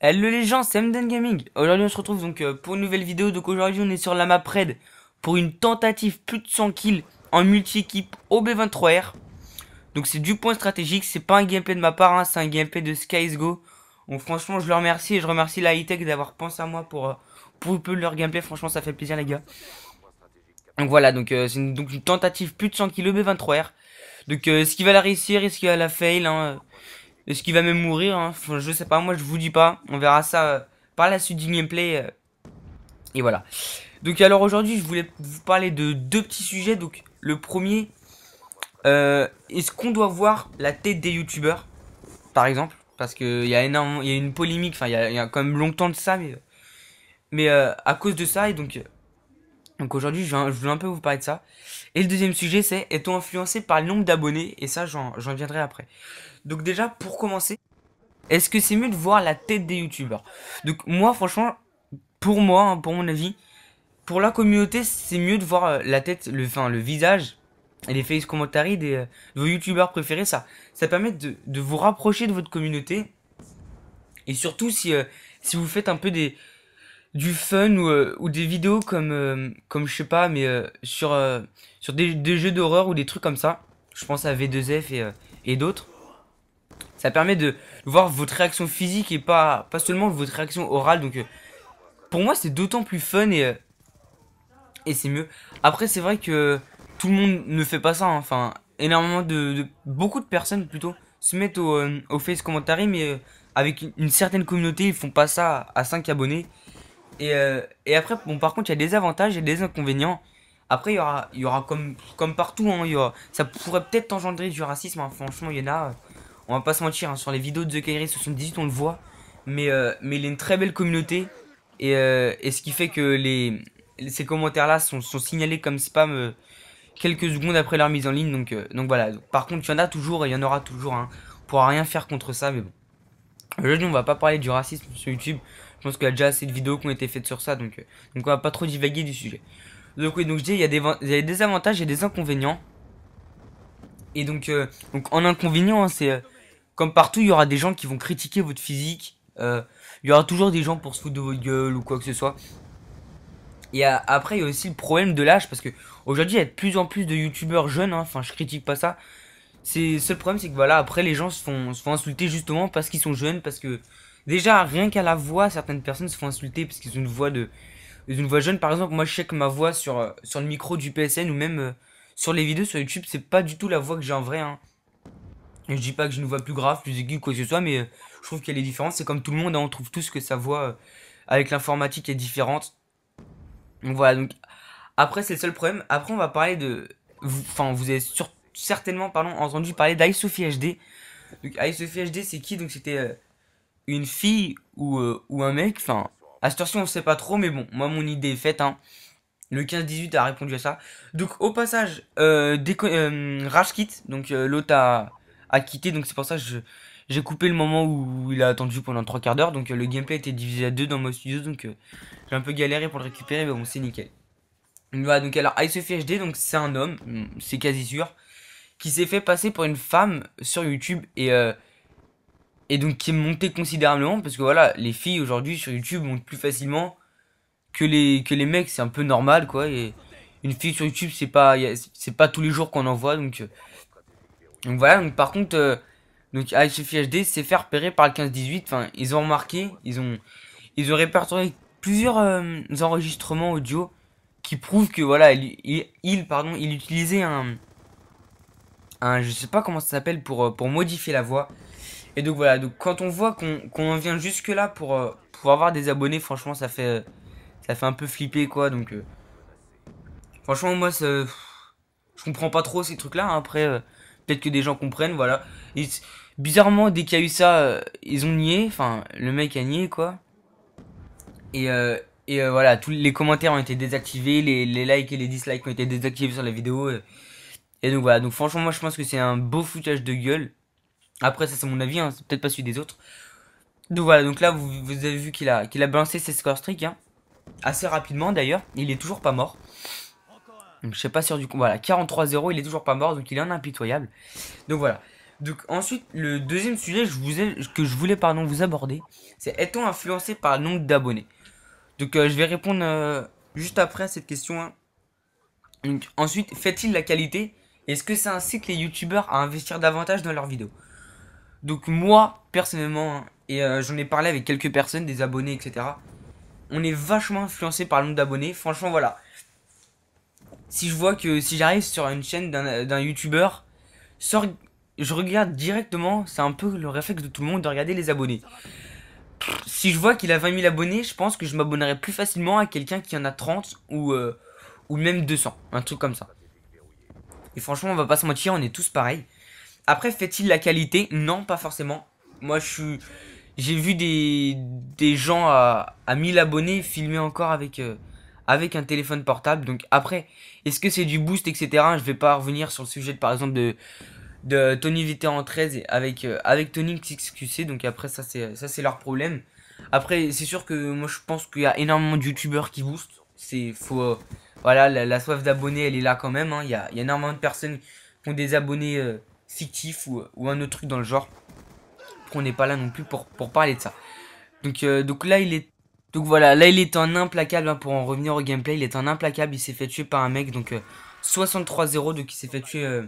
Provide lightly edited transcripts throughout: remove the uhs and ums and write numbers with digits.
Hello les gens, c'est MDN Gaming. Aujourd'hui on se retrouve donc pour une nouvelle vidéo. Donc aujourd'hui on est sur la map Raid pour une tentative plus de 100 kills en multi-équipe au B23R. Donc c'est du point stratégique, c'est pas un gameplay de ma part, hein, c'est un gameplay de SkySgo. Donc franchement je le remercie et je remercie la high-tech d'avoir pensé à moi pour un peu leur gameplay. Franchement ça fait plaisir les gars. Donc voilà, donc c'est donc une tentative plus de 100 kills au B23R. Donc est-ce qu'il va la réussir, est-ce qu'il va la fail hein, est-ce qu'il va même mourir hein, je sais pas, moi je vous dis pas. On verra ça par la suite du gameplay. Et voilà. Donc alors aujourd'hui je voulais vous parler de deux petits sujets. Donc le premier, est-ce qu'on doit voir la tête des youtubeurs par exemple? Parce qu'il y a énormément, il y a une polémique, enfin il y a quand même longtemps de ça, mais à cause de ça, et donc aujourd'hui je voulais un peu vous parler de ça. Et le deuxième sujet c'est, est-on influencé par le nombre d'abonnés? Et ça j'en viendrai après. Donc déjà pour commencer, est-ce que c'est mieux de voir la tête des youtubeurs? Donc moi franchement, pour moi, hein, pour mon avis, pour la communauté, c'est mieux de voir la tête, le visage et les face commentary de vos youtubeurs préférés. Ça permet de vous rapprocher de votre communauté. Et surtout si vous faites un peu du fun ou des vidéos comme je sais pas, mais sur des jeux d'horreur ou des trucs comme ça. Je pense à V2F et d'autres. Ça permet de voir votre réaction physique et pas seulement votre réaction orale. Donc pour moi c'est d'autant plus fun et c'est mieux. Après c'est vrai que tout le monde ne fait pas ça, hein. Enfin énormément beaucoup de personnes plutôt se mettent au face commentary, mais avec une certaine communauté ils font pas ça à 5 abonnés. Et après bon, par contre il y a des avantages et des inconvénients. Après il y aura comme partout, hein, ça pourrait peut-être engendrer du racisme, hein. Franchement il y en a, on va pas se mentir, hein, sur les vidéos de The Kairi 78 on le voit. Mais il a une très belle communauté. Et ce qui fait que ces commentaires là sont signalés comme spam quelques secondes après leur mise en ligne. Donc voilà. Par contre il y en a toujours et il y en aura toujours, hein. On pourra rien faire contre ça, mais bon. Aujourd'hui on va pas parler du racisme sur YouTube. Je pense qu'il y a déjà assez de vidéos qui ont été faites sur ça. Donc on va pas trop divaguer du sujet. Donc oui, donc je dis il y a des avantages et des inconvénients. Et donc en inconvénient, hein, c'est comme partout, il y aura des gens qui vont critiquer votre physique. Il y aura toujours des gens pour se foutre de votre gueule ou quoi que ce soit. Et après, il y a aussi le problème de l'âge, parce que aujourd'hui, il y a de plus en plus de youtubeurs jeunes, hein. Enfin, je critique pas ça. C'est le seul problème, c'est que voilà, après, les gens se font insulter justement parce qu'ils sont jeunes, parce que déjà, rien qu'à la voix, certaines personnes se font insulter parce qu'ils ont une voix jeune. Par exemple, moi, je sais que ma voix sur le micro du PSN ou même sur les vidéos sur YouTube, c'est pas du tout la voix que j'ai en vrai, hein. Et je dis pas que j'ai une voix plus grave, plus aiguë, quoi que ce soit, mais je trouve qu'elle est différente. C'est comme tout le monde, hein, on trouve tous que sa voix avec l'informatique est différente. Donc voilà, donc après c'est le seul problème. Après on va parler enfin vous avez certainement pardon, entendu parler d'Aïsophie HD. Donc Aïsophie HD c'est qui? Donc c'était une fille ou un mec. Enfin à cette heure-ci on sait pas trop, mais bon, moi mon idée est faite, hein. Le 15-18 a répondu à ça. Donc au passage, Rage quitte, donc l'autre a quitté, donc c'est pour ça que j'ai coupé le moment où il a attendu pendant 3 quarts d'heure. Donc le gameplay était divisé à deux dans mon studio, donc j'ai un peu galéré pour le récupérer, mais bon c'est nickel. Donc voilà, donc alors Icefi HD, donc c'est un homme, c'est quasi sûr, qui s'est fait passer pour une femme sur YouTube et donc qui est monté considérablement, parce que voilà, les filles aujourd'hui sur YouTube montent plus facilement que les mecs, c'est un peu normal quoi. Et une fille sur YouTube c'est pas tous les jours qu'on en voit, donc voilà. Donc par contre donc Icefi HD s'est fait repérer par le 15-18. Enfin ils ont remarqué, ils ont répertorié plusieurs enregistrements audio qui prouvent que voilà pardon, il utilisait un je sais pas comment ça s'appelle pour modifier la voix. Et donc voilà, donc quand on voit qu'on en vient jusque là pour avoir des abonnés, franchement ça fait un peu flipper quoi. Donc franchement moi je comprends pas trop ces trucs là, hein. Après peut-être que des gens comprennent, voilà. Et bizarrement dès qu'il y a eu ça, ils ont nié, enfin le mec a nié quoi. Et voilà, tous les commentaires ont été désactivés, les likes et les dislikes ont été désactivés sur la vidéo. Et donc voilà, donc franchement moi je pense que c'est un beau foutage de gueule. Après ça c'est mon avis, hein, c'est peut-être pas celui des autres. Donc voilà, donc là vous avez vu qu'il a balancé ses score streaks, hein, assez rapidement d'ailleurs. Il est toujours pas mort. Donc je sais pas sûr du coup, voilà, 43-0, il est toujours pas mort, donc il est un impitoyable. Donc voilà. Donc ensuite, le deuxième sujet que je voulais pardon, vous aborder, c'est est-on influencé par le nombre d'abonnés? Donc je vais répondre juste après à cette question, hein. Donc, ensuite, fait-il la qualité? Est-ce que ça incite les youtubeurs à investir davantage dans leurs vidéos? Donc moi, personnellement, hein, et j'en ai parlé avec quelques personnes, des abonnés, etc. On est vachement influencé par le nombre d'abonnés. Franchement, voilà. Si je vois que si j'arrive sur une chaîne d'un youtubeur, je regarde directement, c'est un peu le réflexe de tout le monde de regarder les abonnés. Si je vois qu'il a 20 000 abonnés, je pense que je m'abonnerai plus facilement à quelqu'un qui en a 30 ou même 200, un truc comme ça. Et franchement, on va pas se mentir, on est tous pareils. Après, fait-il la qualité? Non, pas forcément. Moi, j'ai vu des gens à 1000 abonnés filmer encore avec un téléphone portable. Donc après, est-ce que c'est du boost, etc. Je vais pas revenir sur le sujet par exemple de Tony Vétéran 13 avec Tony XQC. Donc après, ça c'est leur problème. Après, c'est sûr que moi je pense qu'il y a énormément de youtubeurs qui boostent. Voilà, la soif d'abonnés elle est là quand même, hein. Il y a énormément de personnes qui ont des abonnés fictifs ou un autre truc dans le genre. Qu'on n'est pas là non plus pour parler de ça. Donc là donc voilà, là il est en implacable, hein, pour en revenir au gameplay, il est en implacable, il s'est fait tuer par un mec, donc 63-0, donc il s'est fait tuer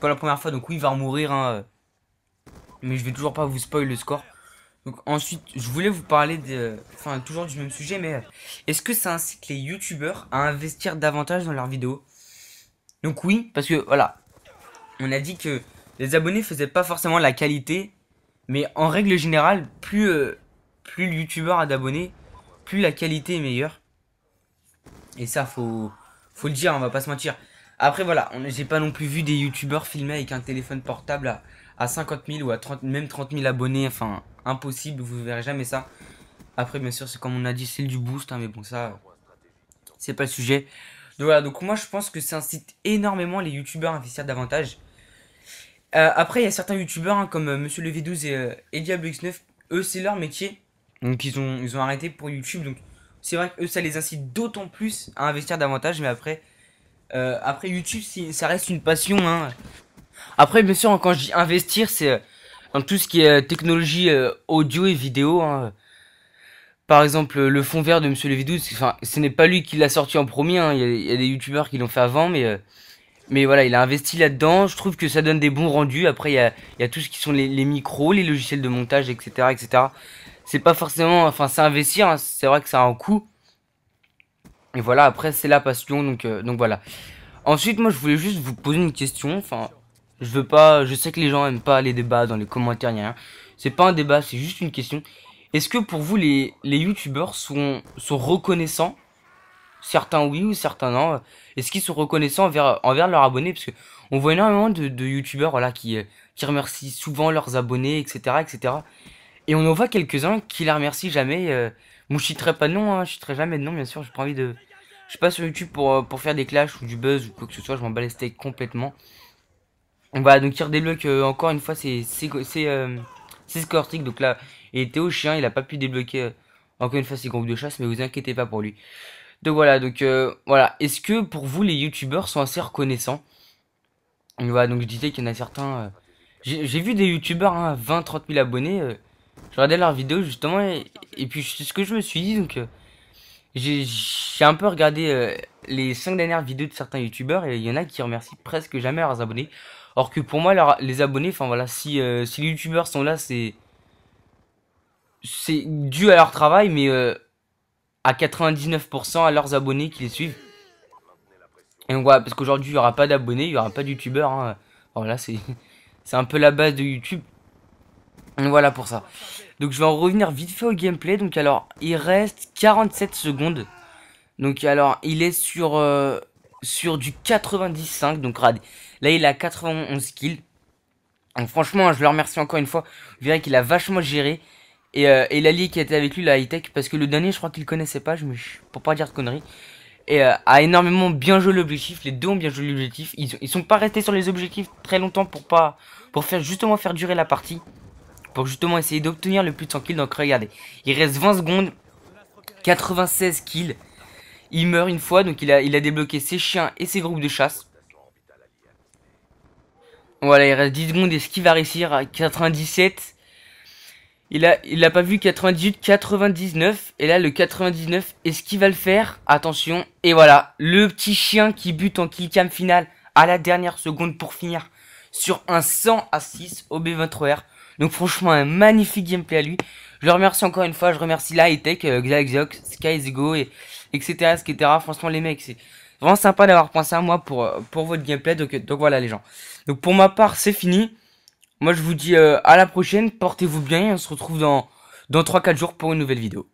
pour la première fois, donc oui il va en mourir, hein, mais je vais toujours pas vous spoil le score. Donc ensuite, je voulais vous parler enfin toujours du même sujet, mais est-ce que ça incite les youtubeurs à investir davantage dans leurs vidéos? Donc oui, parce que voilà, on a dit que les abonnés faisaient pas forcément la qualité, mais en règle générale, plus le youtubeur a d'abonnés, plus la qualité est meilleure. Et ça, faut le dire, on va pas se mentir. Après, voilà, j'ai pas non plus vu des youtubeurs filmer avec un téléphone portable à 50 000 ou à 30, même 30 000 abonnés. Enfin, impossible, vous verrez jamais ça. Après, bien sûr, c'est comme on a dit, c'est du boost, hein, mais bon, ça, c'est pas le sujet. Donc voilà, donc moi, je pense que ça incite énormément les youtubeurs à investir davantage. Après, il y a certains youtubeurs, hein, comme Monsieur le V12 et Diablo X9, eux, c'est leur métier. Donc, ils ont arrêté pour YouTube. Donc, c'est vrai que eux, ça les incite d'autant plus à investir davantage. Mais après YouTube, ça reste une passion, hein. Après, bien sûr, quand je dis investir, c'est dans tout ce qui est technologie audio et vidéo, hein. Par exemple, le fond vert de Monsieur le V12, enfin, ce n'est pas lui qui l'a sorti en premier, hein. Il y a des youtubeurs qui l'ont fait avant, mais voilà, il a investi là-dedans. Je trouve que ça donne des bons rendus. Après, il y a tout ce qui sont les micros, les logiciels de montage, etc., etc. C'est pas forcément, enfin, c'est investir, hein. C'est vrai que ça a un coût. Et voilà, après, c'est la passion. Donc voilà. Ensuite, moi, je voulais juste vous poser une question. Enfin, je sais que les gens aiment pas les débats dans les commentaires, ni rien. C'est pas un débat, c'est juste une question. Est-ce que pour vous, les youtubeurs sont reconnaissants? Certains oui ou certains non. Est-ce qu'ils sont reconnaissants envers leurs abonnés? Parce que on voit énormément de youtubeurs, voilà, qui remercient souvent leurs abonnés, etc., etc. Et on en voit quelques-uns qui les remercient jamais. Moi, je citerai pas de nom, hein, je citerai jamais de nom, bien sûr. J'ai pas envie de. Je suis pas sur YouTube pour faire des clashs ou du buzz ou quoi que ce soit. Je m'en bats les steaks complètement. Donc voilà, donc il redébloque encore une fois c'est Scortic. Donc là, et Théo Chien, il a pas pu débloquer encore une fois ses groupes de chasse, mais vous inquiétez pas pour lui. Donc voilà, voilà. Est-ce que pour vous les youtubeurs sont assez reconnaissants? Donc voilà, donc je disais qu'il y en a certains. J'ai vu des youtubeurs, hein, 20-30 000 abonnés. Je regardais leurs vidéos justement et puis c'est ce que je me suis dit. Donc j'ai un peu regardé les 5 dernières vidéos de certains youtubeurs et il y en a qui remercient presque jamais leurs abonnés. Or que pour moi, les abonnés, enfin voilà, si les youtubeurs sont là, c'est dû à leur travail, mais à 99% à leurs abonnés qui les suivent. Et donc voilà, parce qu'aujourd'hui il n'y aura pas d'abonnés, il n'y aura pas de youtubeurs, hein. Voilà, c'est un peu la base de YouTube. Donc voilà pour ça. Donc je vais en revenir vite fait au gameplay. Donc alors, il reste 47 secondes. Donc alors, il est sur du 95. Donc là il a 91 kills. Donc franchement, je le remercie encore une fois. Vous verrez qu'il a vachement géré. Et l'allié qui était avec lui, la high-tech, parce que le dernier, je crois qu'il connaissait pas, pour pas dire de conneries. Et a énormément bien joué l'objectif. Les deux ont bien joué l'objectif. Ils sont pas restés sur les objectifs très longtemps pour justement faire durer la partie. Pour justement essayer d'obtenir le plus de 100 kills. Donc regardez, il reste 20 secondes. 96 kills. Il meurt une fois, donc il a débloqué ses chiens et ses groupes de chasse. Voilà, il reste 10 secondes. Est-ce qu'il va réussir à 97? Il a pas vu 98, 99. Et là, le 99, est-ce qu'il va le faire? Attention. Et voilà, le petit chien qui bute en killcam final à la dernière seconde pour finir sur un 100 à 6 au B23R. Donc franchement, un magnifique gameplay à lui. Je le remercie encore une fois. Je remercie la Hightech, Xaxiox, SkyZgo et etc. etc. Franchement, les mecs, c'est vraiment sympa d'avoir pensé à moi pour votre gameplay. Donc voilà les gens. Donc pour ma part, c'est fini. Moi, je vous dis à la prochaine. Portez-vous bien et on se retrouve dans 3-4 jours pour une nouvelle vidéo.